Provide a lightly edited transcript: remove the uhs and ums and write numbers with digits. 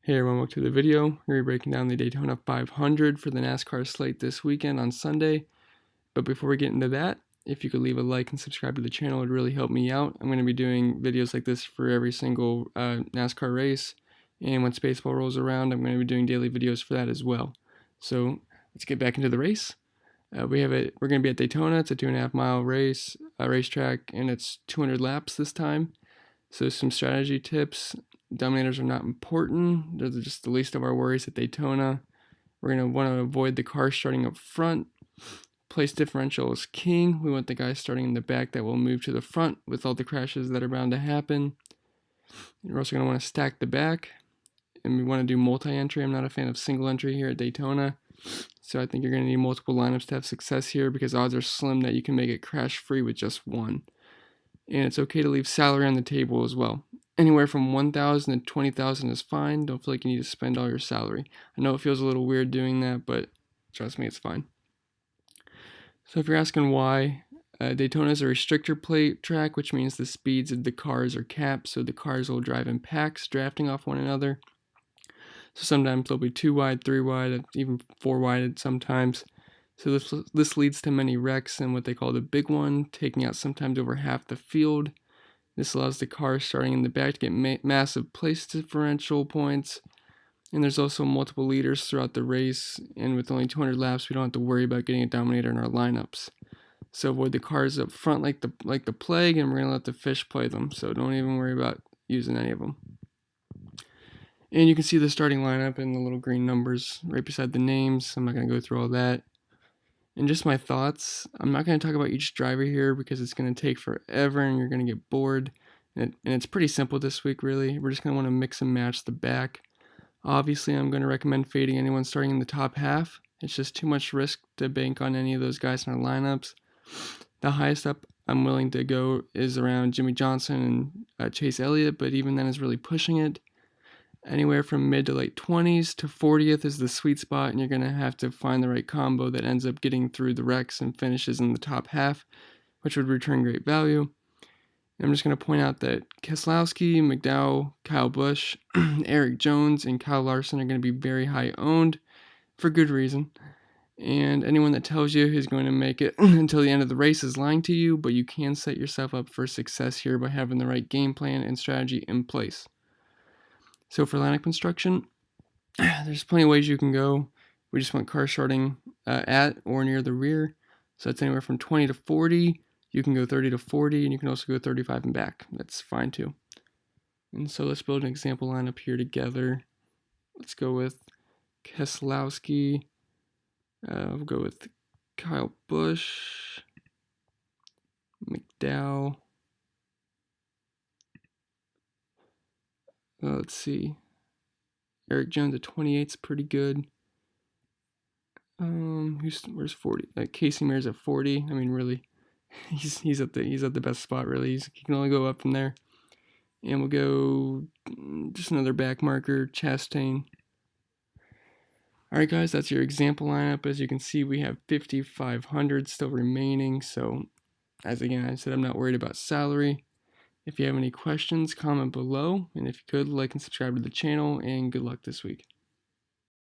Hey everyone, welcome to the video. We're going to be breaking down the Daytona 500 for the NASCAR slate this weekend on Sunday. But before we get into that, if you could leave a like and subscribe to the channel, it would really help me out. I'm going to be doing videos like this for every single NASCAR race. And once baseball rolls around, I'm going to be doing daily videos for that as well. So let's get back into the race. We're going to be at Daytona. It's a 2.5 mile race, racetrack, and it's 200 laps this time. So some strategy tips. Dominators are not important. They're just the least of our worries at Daytona. We're going to want to avoid the car starting up front. Place differential is king. We want the guy starting in the back that will move to the front with all the crashes that are bound to happen. We're also going to want to stack the back. And we want to do multi-entry. I'm not a fan of single entry here at Daytona. So I think you're going to need multiple lineups to have success here because odds are slim that you can make it crash free with just one. And it's okay to leave salary on the table as well. Anywhere from $1,000 to $20,000 is fine. Don't feel like you need to spend all your salary. I know it feels a little weird doing that, but trust me, it's fine. So if you're asking why, Daytona is a restrictor plate track, which means the speeds of the cars are capped, so the cars will drive in packs, drafting off one another. So sometimes they'll be 2 wide, 3 wide, even 4 wide sometimes. So this leads to many wrecks and what they call the big one, taking out sometimes over half the field. This allows the car starting in the back to get massive place differential points. And there's also multiple leaders throughout the race. And with only 200 laps, we don't have to worry about getting a dominator in our lineups. So avoid the cars up front like the plague, and we're going to let the fish play them. So don't even worry about using any of them. And you can see the starting lineup in the little green numbers right beside the names. I'm not going to go through all that. And just my thoughts, I'm not going to talk about each driver here because it's going to take forever and you're going to get bored. And it's pretty simple this week, really. We're just going to want to mix and match the back. Obviously, I'm going to recommend fading anyone starting in the top half. It's just too much risk to bank on any of those guys in our lineups. The highest up I'm willing to go is around Jimmy Johnson and Chase Elliott, but even then is really pushing it. Anywhere from mid to late 20s to 40th is the sweet spot, and you're going to have to find the right combo that ends up getting through the wrecks and finishes in the top half, which would return great value. And I'm just going to point out that Keselowski, McDowell, Kyle Busch, Eric Jones, and Kyle Larson are going to be very high owned for good reason. And anyone that tells you he's going to make it until the end of the race is lying to you, but you can set yourself up for success here by having the right game plan and strategy in place. So for lineup construction, there's plenty of ways you can go. We just want cars starting at or near the rear. So that's anywhere from 20 to 40. You can go 30 to 40, and you can also go 35 and back. That's fine too. And so let's build an example lineup here together. Let's go with Keselowski. We'll go with Kyle Busch, McDowell. Let's see. Eric Jones at 28 is pretty good. Where's 40? Casey Mears at 40. I mean, really, he's at the best spot. Really, he can only go up from there. And we'll go just another back marker, Chastain. All right, guys, that's your example lineup. As you can see, we have 5,500 still remaining. So, as again I said, I'm not worried about salary. If you have any questions, comment below, and if you could, like and subscribe to the channel, and good luck this week.